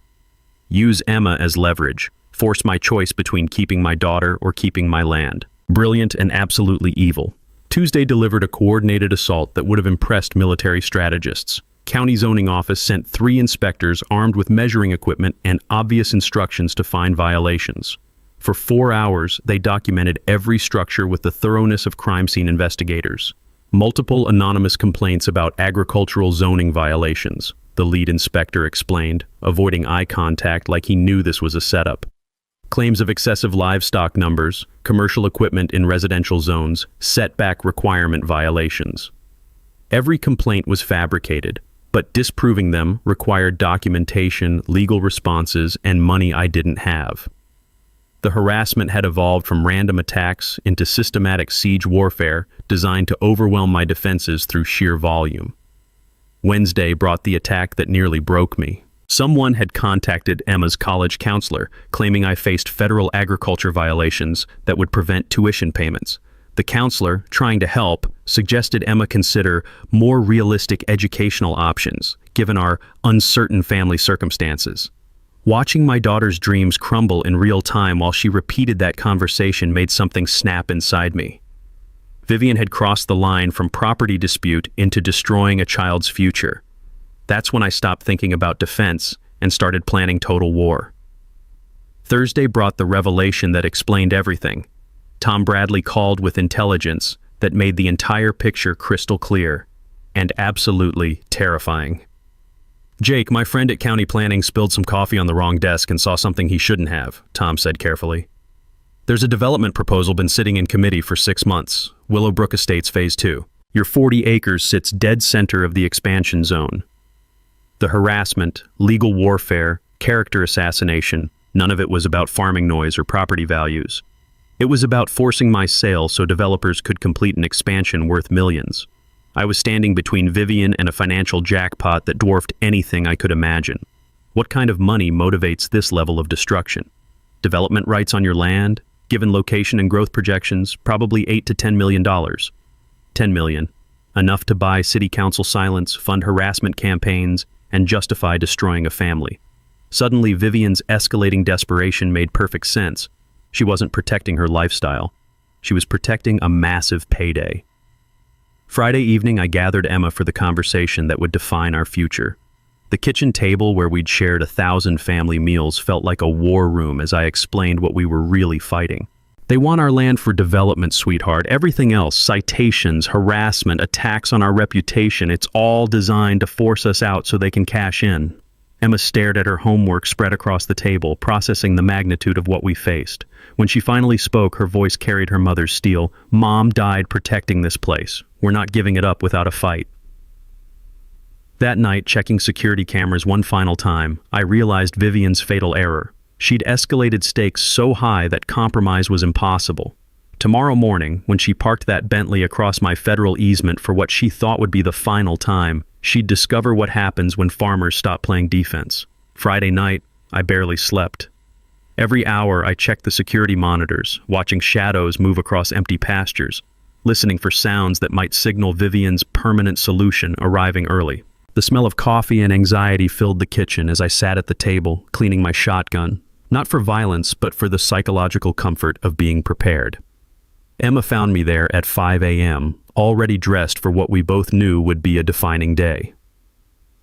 Use Emma as leverage. Force my choice between keeping my daughter or keeping my land. Brilliant and absolutely evil. Tuesday delivered a coordinated assault that would have impressed military strategists. County zoning office sent 3 inspectors armed with measuring equipment and obvious instructions to find violations. For 4 hours, they documented every structure with the thoroughness of crime scene investigators. Multiple anonymous complaints about agricultural zoning violations, the lead inspector explained, avoiding eye contact like he knew this was a setup. Claims of excessive livestock numbers, commercial equipment in residential zones, setback requirement violations. Every complaint was fabricated, but disproving them required documentation, legal responses, and money I didn't have. The harassment had evolved from random attacks into systematic siege warfare designed to overwhelm my defenses through sheer volume. Wednesday brought the attack that nearly broke me. Someone had contacted Emma's college counselor, claiming I faced federal agriculture violations that would prevent tuition payments. The counselor, trying to help, suggested Emma consider more realistic educational options, given our uncertain family circumstances. Watching my daughter's dreams crumble in real time while she repeated that conversation made something snap inside me. Vivian had crossed the line from property dispute into destroying a child's future. That's when I stopped thinking about defense and started planning total war. Thursday brought the revelation that explained everything. Tom Bradley called with intelligence that made the entire picture crystal clear and absolutely terrifying. "Jake, my friend at County Planning spilled some coffee on the wrong desk and saw something he shouldn't have," Tom said carefully. "There's a development proposal been sitting in committee for 6 months, Willowbrook Estates Phase 2. Your 40 acres sits dead center of the expansion zone. The harassment, legal warfare, character assassination, none of it was about farming noise or property values. It was about forcing my sale so developers could complete an expansion worth millions. I was standing between Vivian and a financial jackpot that dwarfed anything I could imagine. What kind of money motivates this level of destruction? Development rights on your land, given location and growth projections, probably $8 to $10 million. $10 million. Enough to buy city council silence, fund harassment campaigns, and justify destroying a family. Suddenly, Vivian's escalating desperation made perfect sense. She wasn't protecting her lifestyle. She was protecting a massive payday. Friday evening, I gathered Emma for the conversation that would define our future. The kitchen table where we'd shared 1,000 family meals felt like a war room as I explained what we were really fighting. "They want our land for development, sweetheart. Everything else, citations, harassment, attacks on our reputation, it's all designed to force us out so they can cash in." Emma stared at her homework spread across the table, processing the magnitude of what we faced. When she finally spoke, her voice carried her mother's steel. "Mom died protecting this place. We're not giving it up without a fight." That night, checking security cameras one final time, I realized Vivian's fatal error. She'd escalated stakes so high that compromise was impossible. Tomorrow morning, when she parked that Bentley across my federal easement for what she thought would be the final time, she'd discover what happens when farmers stop playing defense. Friday night, I barely slept. Every hour, I checked the security monitors, watching shadows move across empty pastures, listening for sounds that might signal Vivian's permanent solution arriving early. The smell of coffee and anxiety filled the kitchen as I sat at the table, cleaning my shotgun, not for violence, but for the psychological comfort of being prepared. Emma found me there at 5 a.m., already dressed for what we both knew would be a defining day.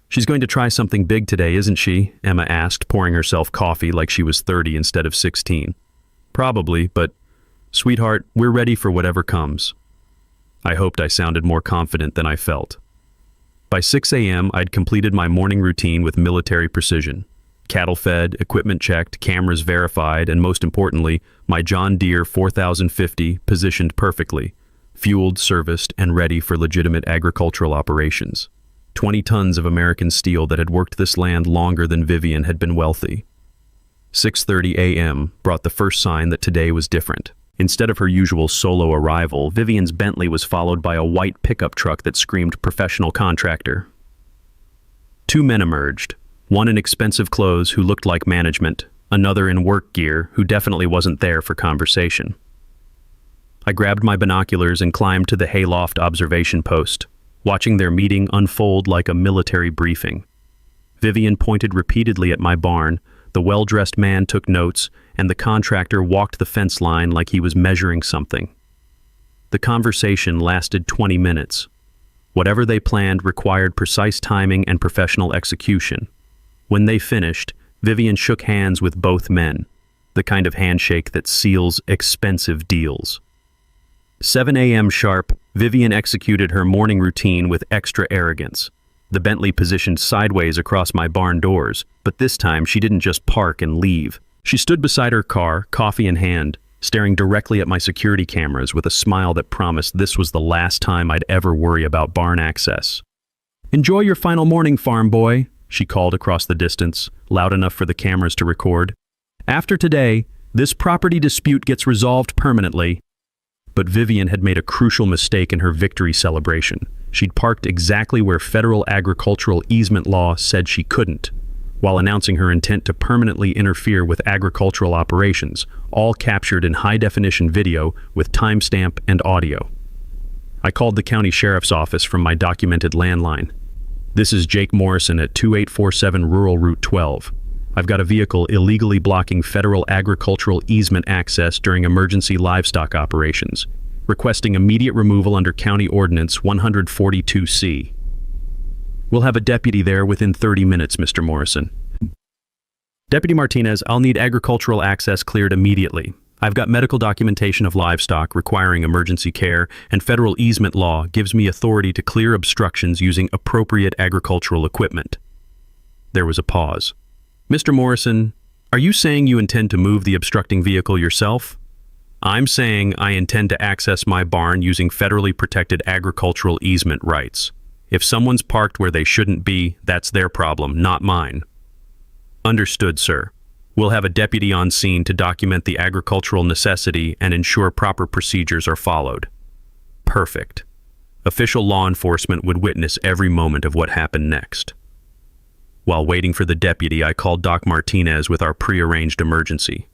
"She's going to try something big today, isn't she?" Emma asked, pouring herself coffee like she was 30 instead of 16. "Probably, but, sweetheart, we're ready for whatever comes." I hoped I sounded more confident than I felt. By 6 a.m., I'd completed my morning routine with military precision. Cattle fed, equipment checked, cameras verified, and most importantly, my John Deere 4050 positioned perfectly, fueled, serviced, and ready for legitimate agricultural operations. 20 tons of American steel that had worked this land longer than Vivian had been wealthy. 6:30 a.m. brought the first sign that today was different. Instead of her usual solo arrival, Vivian's Bentley was followed by a white pickup truck that screamed professional contractor. 2 men emerged, one in expensive clothes who looked like management, another in work gear who definitely wasn't there for conversation. I grabbed my binoculars and climbed to the hayloft observation post, watching their meeting unfold like a military briefing. Vivian pointed repeatedly at my barn, the well-dressed man took notes, and the contractor walked the fence line like he was measuring something. The conversation lasted 20 minutes. Whatever they planned required precise timing and professional execution. When they finished, Vivian shook hands with both men, the kind of handshake that seals expensive deals. 7 a.m. sharp, Vivian executed her morning routine with extra arrogance. The Bentley positioned sideways across my barn doors, but this time she didn't just park and leave. She stood beside her car, coffee in hand, staring directly at my security cameras with a smile that promised this was the last time I'd ever worry about barn access. "Enjoy your final morning, farm boy," she called across the distance, loud enough for the cameras to record. "After today, This property dispute gets resolved permanently. But Vivian had made a crucial mistake in her victory celebration. She'd parked exactly where federal agricultural easement law said she couldn't, while announcing her intent to permanently interfere with agricultural operations, all captured in high-definition video with timestamp and audio. I called the county sheriff's office from my documented landline. This is Jake Morrison at 2847 Rural Route 12. I've got a vehicle illegally blocking federal agricultural easement access during emergency livestock operations, requesting immediate removal under County Ordinance 142C. We'll have a deputy there within 30 minutes, Mr. Morrison. Deputy Martinez, I'll need agricultural access cleared immediately. I've got medical documentation of livestock requiring emergency care, and federal easement law gives me authority to clear obstructions using appropriate agricultural equipment. There was a pause. Mr. Morrison, are you saying you intend to move the obstructing vehicle yourself? I'm saying I intend to access my barn using federally protected agricultural easement rights. If someone's parked where they shouldn't be, that's their problem, not mine. Understood, sir. We'll have a deputy on scene to document the agricultural necessity and ensure proper procedures are followed. Perfect. Official law enforcement would witness every moment of what happened next. While waiting for the deputy, I called Doc Martinez with our prearranged emergency.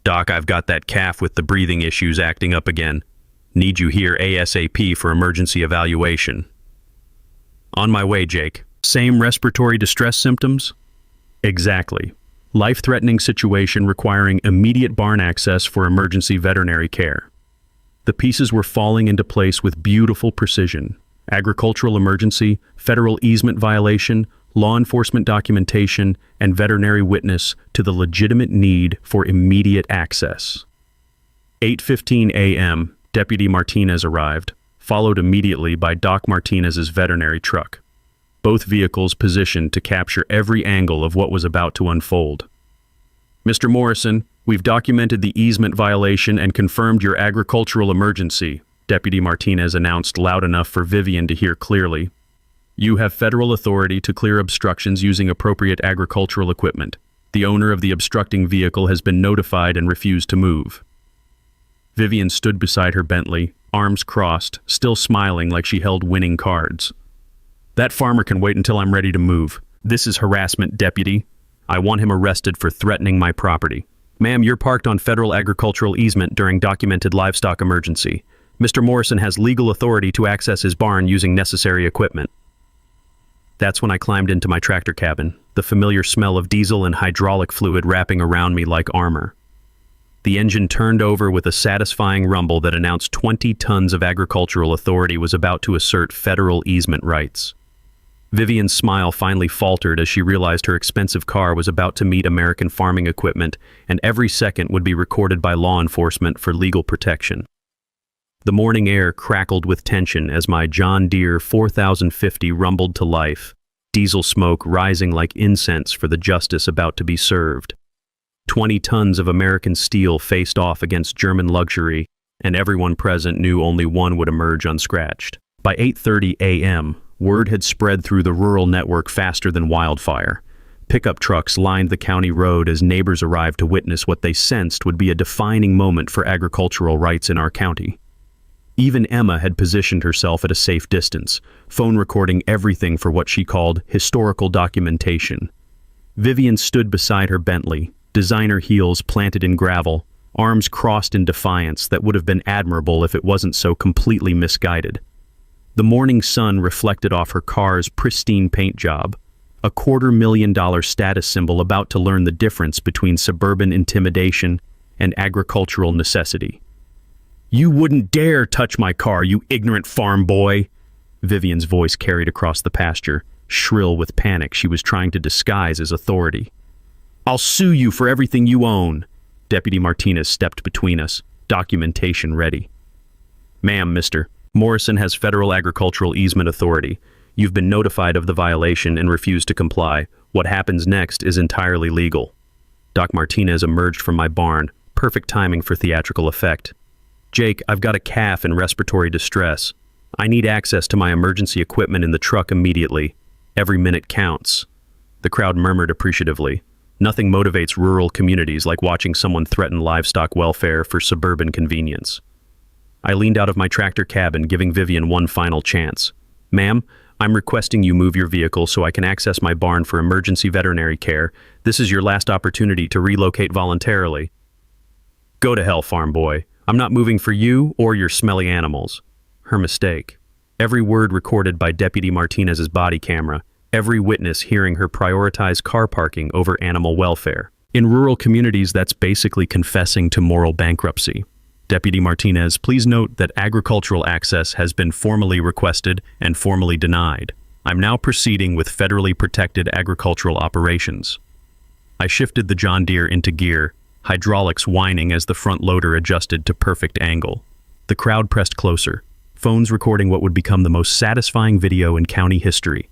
Doc, I've got that calf with the breathing issues acting up again. Need you here ASAP for emergency evaluation. On my way, Jake. Same respiratory distress symptoms? Exactly. Life-threatening situation requiring immediate barn access for emergency veterinary care. The pieces were falling into place with beautiful precision. Agricultural emergency, federal easement violation, law enforcement documentation, and veterinary witness to the legitimate need for immediate access. 8:15 a.m., Deputy Martinez arrived, followed immediately by Doc Martinez's veterinary truck. Both vehicles positioned to capture every angle of what was about to unfold. Mr. Morrison, we've documented the easement violation and confirmed your agricultural emergency, Deputy Martinez announced loud enough for Vivian to hear clearly. You have federal authority to clear obstructions using appropriate agricultural equipment. The owner of the obstructing vehicle has been notified and refused to move. Vivian stood beside her Bentley, arms crossed, still smiling like she held winning cards. That farmer can wait until I'm ready to move. This is harassment, deputy. I want him arrested for threatening my property. Ma'am, you're parked on federal agricultural easement during documented livestock emergency. Mr. Morrison has legal authority to access his barn using necessary equipment. That's when I climbed into my tractor cabin, the familiar smell of diesel and hydraulic fluid wrapping around me like armor. The engine turned over with a satisfying rumble that announced 20 tons of agricultural authority was about to assert federal easement rights. Vivian's smile finally faltered as she realized her expensive car was about to meet American farming equipment, and every second would be recorded by law enforcement for legal protection. The morning air crackled with tension as my John Deere 4050 rumbled to life, diesel smoke rising like incense for the justice about to be served. 20 tons of American steel faced off against German luxury, and everyone present knew only one would emerge unscratched. By 8:30 a.m., word had spread through the rural network faster than wildfire. Pickup trucks lined the county road as neighbors arrived to witness what they sensed would be a defining moment for agricultural rights in our county. Even Emma had positioned herself at a safe distance, phone recording everything for what she called historical documentation. Vivian stood beside her Bentley, designer heels planted in gravel, arms crossed in defiance that would have been admirable if it wasn't so completely misguided. The morning sun reflected off her car's pristine paint job, a $250,000 status symbol about to learn the difference between suburban intimidation and agricultural necessity. "You wouldn't dare touch my car, you ignorant farm boy!" Vivian's voice carried across the pasture, shrill with panic she was trying to disguise as authority. "I'll sue you for everything you own." Deputy Martinez stepped between us, documentation ready. "Ma'am, Mr. Morrison has federal agricultural easement authority. You've been notified of the violation and refused to comply. What happens next is entirely legal." Doc Martinez emerged from my barn, perfect timing for theatrical effect. "Jake, I've got a calf in respiratory distress. I need access to my emergency equipment in the truck immediately. Every minute counts." The crowd murmured appreciatively. Nothing motivates rural communities like watching someone threaten livestock welfare for suburban convenience. I leaned out of my tractor cabin, giving Vivian one final chance. "Ma'am, I'm requesting you move your vehicle so I can access my barn for emergency veterinary care. This is your last opportunity to relocate voluntarily." "Go to hell, farm boy. I'm not moving for you or your smelly animals." Her mistake. Every word recorded by Deputy Martinez's body camera, every witness hearing her prioritize car parking over animal welfare. In rural communities, that's basically confessing to moral bankruptcy. Deputy Martinez, please note that agricultural access has been formally requested and formally denied. I'm now proceeding with federally protected agricultural operations. I shifted the John Deere into gear, hydraulics whining as the front loader adjusted to perfect angle. The crowd pressed closer, phones recording what would become the most satisfying video in county history.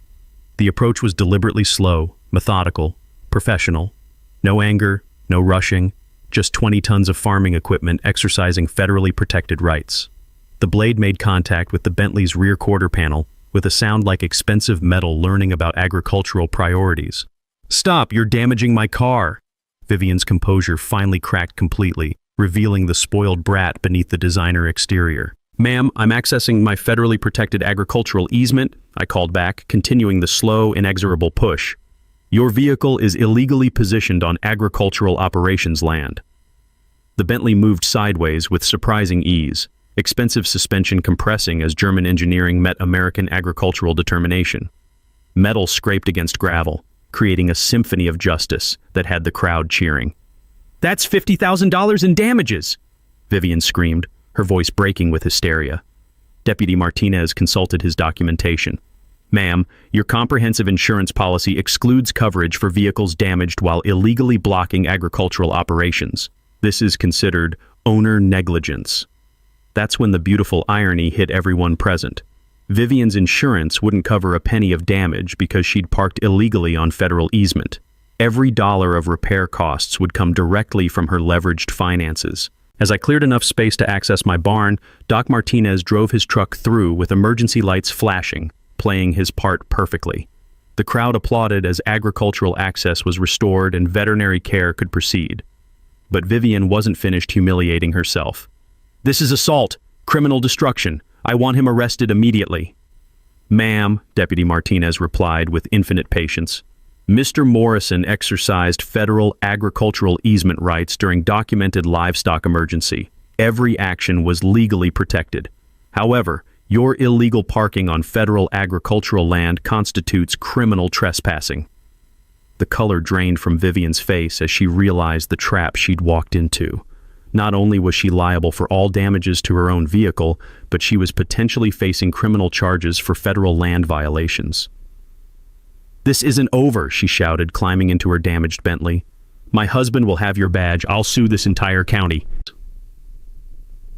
The approach was deliberately slow, methodical, professional. No anger, no rushing, just 20 tons of farming equipment exercising federally protected rights. The blade made contact with the Bentley's rear quarter panel with a sound like expensive metal learning about agricultural priorities. "Stop, you're damaging my car." Vivian's composure finally cracked completely, revealing the spoiled brat beneath the designer exterior. "Ma'am, I'm accessing my federally protected agricultural easement," I called back, continuing the slow, inexorable push. "Your vehicle is illegally positioned on agricultural operations land." The Bentley moved sideways with surprising ease, expensive suspension compressing as German engineering met American agricultural determination. Metal scraped against gravel, creating a symphony of justice that had the crowd cheering. "That's $50,000 in damages!" Vivian screamed, her voice breaking with hysteria. Deputy Martinez consulted his documentation. "Ma'am, your comprehensive insurance policy excludes coverage for vehicles damaged while illegally blocking agricultural operations. This is considered owner negligence." That's when the beautiful irony hit everyone present. Vivian's insurance wouldn't cover a penny of damage because she'd parked illegally on federal easement. Every dollar of repair costs would come directly from her leveraged finances. As I cleared enough space to access my barn, Doc Martinez drove his truck through with emergency lights flashing, playing his part perfectly. The crowd applauded as agricultural access was restored and veterinary care could proceed. But Vivian wasn't finished humiliating herself. "This is assault, criminal destruction. I want him arrested immediately." "Ma'am," Deputy Martinez replied with infinite patience, "Mr. Morrison exercised federal agricultural easement rights during documented livestock emergency. Every action was legally protected. However, your illegal parking on federal agricultural land constitutes criminal trespassing." The color drained from Vivian's face as she realized the trap she'd walked into. Not only was she liable for all damages to her own vehicle, but she was potentially facing criminal charges for federal land violations. "This isn't over," she shouted, climbing into her damaged Bentley. "My husband will have your badge. I'll sue this entire county."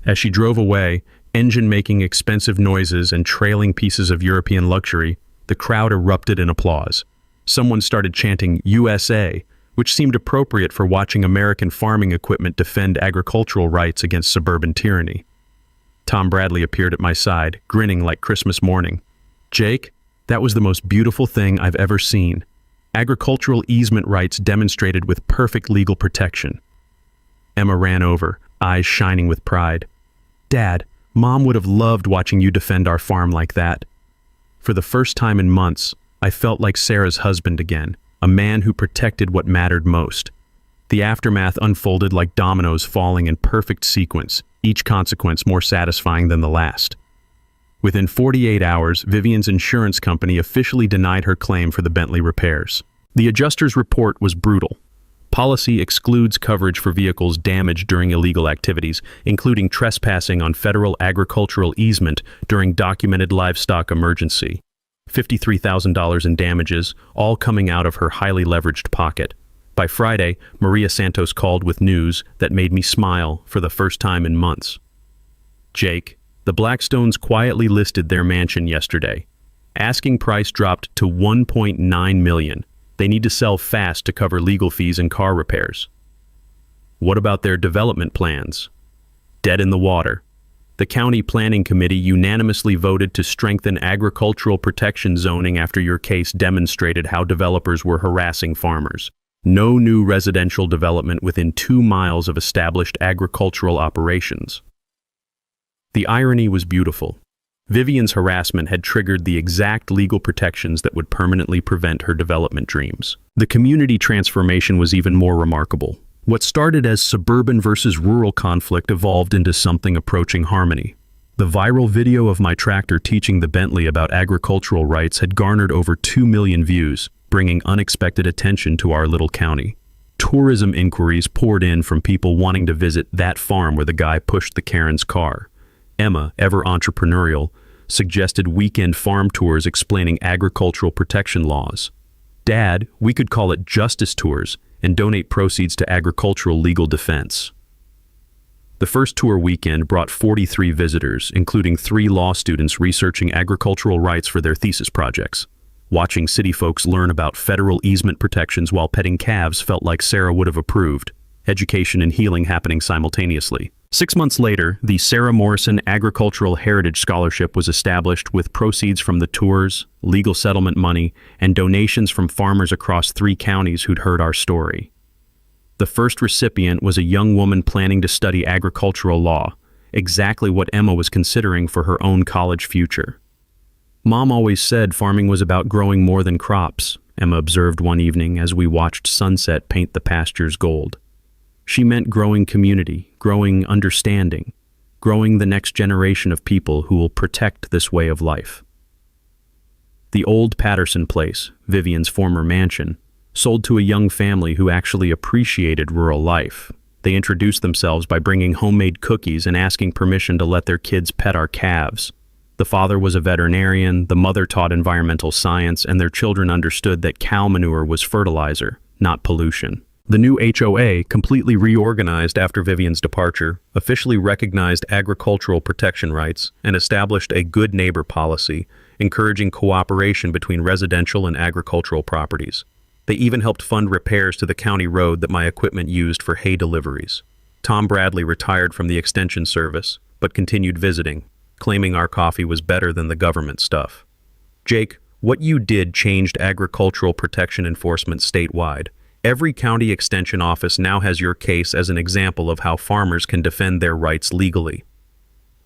As she drove away, engine making expensive noises and trailing pieces of European luxury, the crowd erupted in applause. Someone started chanting USA, which seemed appropriate for watching American farming equipment defend agricultural rights against suburban tyranny. Tom Bradley appeared at my side, grinning like Christmas morning. "Jake, that was the most beautiful thing I've ever seen. Agricultural easement rights demonstrated with perfect legal protection." Emma ran over, eyes shining with pride. "Dad, Mom would have loved watching you defend our farm like that." For the first time in months, I felt like Sarah's husband again, a man who protected what mattered most. The aftermath unfolded like dominoes falling in perfect sequence, each consequence more satisfying than the last. Within 48 hours, Vivian's insurance company officially denied her claim for the Bentley repairs. The adjuster's report was brutal. Policy excludes coverage for vehicles damaged during illegal activities, including trespassing on federal agricultural easement during documented livestock emergency. $53,000 in damages, all coming out of her highly leveraged pocket. By Friday, Maria Santos called with news that made me smile for the first time in months. "Jake, the Blackstones quietly listed their mansion yesterday. Asking price dropped to $1.9 million. They need to sell fast to cover legal fees and car repairs." "What about their development plans?" "Dead in the water. The County Planning Committee unanimously voted to strengthen agricultural protection zoning after your case demonstrated how developers were harassing farmers. No new residential development within 2 miles of established agricultural operations. The irony was beautiful. Vivian's harassment had triggered the exact legal protections that would permanently prevent her development dreams. The community transformation was even more remarkable. What started as suburban versus rural conflict evolved into something approaching harmony. The viral video of my tractor teaching the Bentley about agricultural rights had garnered over 2 million views, bringing unexpected attention to our little county. Tourism inquiries poured in from people wanting to visit that farm where the guy pushed the Karen's car. Emma, ever entrepreneurial, suggested weekend farm tours explaining agricultural protection laws. Dad, we could call it justice tours and donate proceeds to agricultural legal defense. The first tour weekend brought 43 visitors, including 3 law students researching agricultural rights for their thesis projects. Watching city folks learn about federal easement protections while petting calves felt like Sarah would have approved. Education and healing happening simultaneously. 6 months later, the Sarah Morrison Agricultural Heritage Scholarship was established with proceeds from the tours, legal settlement money, and donations from farmers across 3 counties who'd heard our story. The first recipient was a young woman planning to study agricultural law, exactly what Emma was considering for her own college future. Mom always said farming was about growing more than crops, Emma observed one evening as we watched sunset paint the pastures gold. She meant growing community, growing understanding, growing the next generation of people who will protect this way of life. The old Patterson place, Vivian's former mansion, sold to a young family who actually appreciated rural life. They introduced themselves by bringing homemade cookies and asking permission to let their kids pet our calves. The father was a veterinarian, the mother taught environmental science, and their children understood that cow manure was fertilizer, not pollution. The new HOA, completely reorganized after Vivian's departure, officially recognized agricultural protection rights and established a good neighbor policy, encouraging cooperation between residential and agricultural properties. They even helped fund repairs to the county road that my equipment used for hay deliveries. Tom Bradley retired from the extension service, but continued visiting, claiming our coffee was better than the government stuff. Jake, what you did changed agricultural protection enforcement statewide. Every county extension office now has your case as an example of how farmers can defend their rights legally.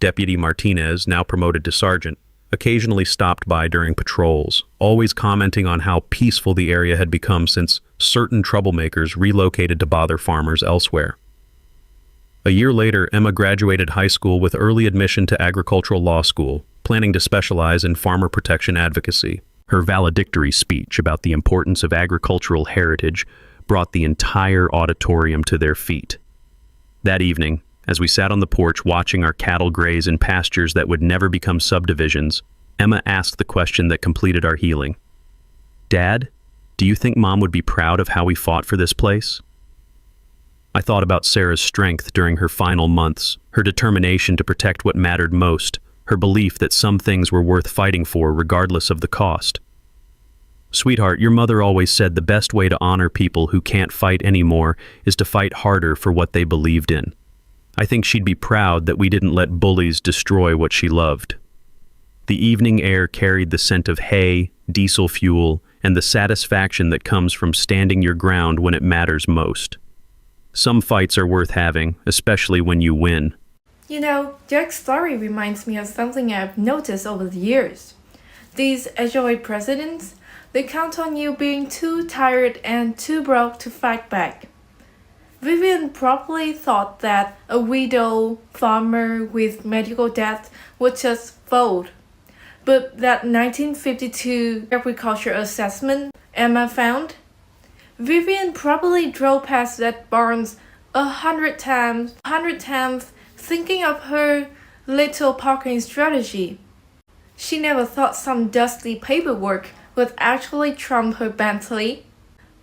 Deputy Martinez, now promoted to sergeant, occasionally stopped by during patrols, always commenting on how peaceful the area had become since certain troublemakers relocated to bother farmers elsewhere. A year later, Emma graduated high school with early admission to agricultural law school, planning to specialize in farmer protection advocacy. Her valedictory speech about the importance of agricultural heritage brought the entire auditorium to their feet. That evening, as we sat on the porch watching our cattle graze in pastures that would never become subdivisions, Emma asked the question that completed our healing. Dad, do you think Mom would be proud of how we fought for this place? I thought about Sarah's strength during her final months, her determination to protect what mattered most, her belief that some things were worth fighting for regardless of the cost. Sweetheart, your mother always said the best way to honor people who can't fight anymore is to fight harder for what they believed in. I think she'd be proud that we didn't let bullies destroy what she loved. The evening air carried the scent of hay, diesel fuel, and the satisfaction that comes from standing your ground when it matters most. Some fights are worth having, especially when you win. You know, Jack's story reminds me of something I've noticed over the years. These HOA presidents, they count on you being too tired and too broke to fight back. Vivian probably thought that a widow farmer with medical debt would just fold. But that 1952 agriculture assessment Emma found, Vivian probably drove past that barns 100 times, thinking of her little parking strategy. She never thought some dusty paperwork would actually trump her Bentley.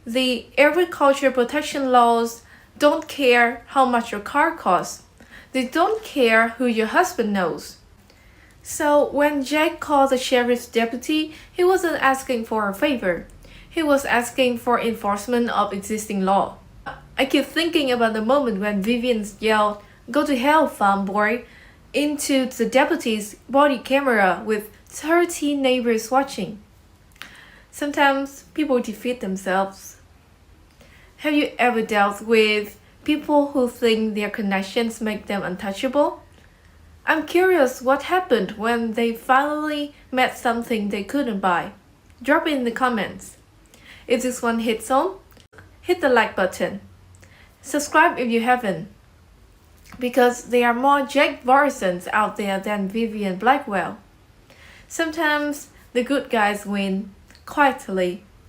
The agriculture protection laws don't care how much your car costs. They don't care who your husband knows. So when Jack called the sheriff's deputy, he wasn't asking for a favor. He was asking for enforcement of existing law. I keep thinking about the moment when Vivian yelled, "Go to hell, farm boy," into the deputy's body camera with 30 neighbors watching. Sometimes people defeat themselves. Have you ever dealt with people who think their connections make them untouchable? I'm curious what happened when they finally met something they couldn't buy. Drop it in the comments. If this one hits home, hit the like button. Subscribe if you haven't, because there are more Jack Morrisons out there than Vivian Blackwell. Sometimes the good guys win quietly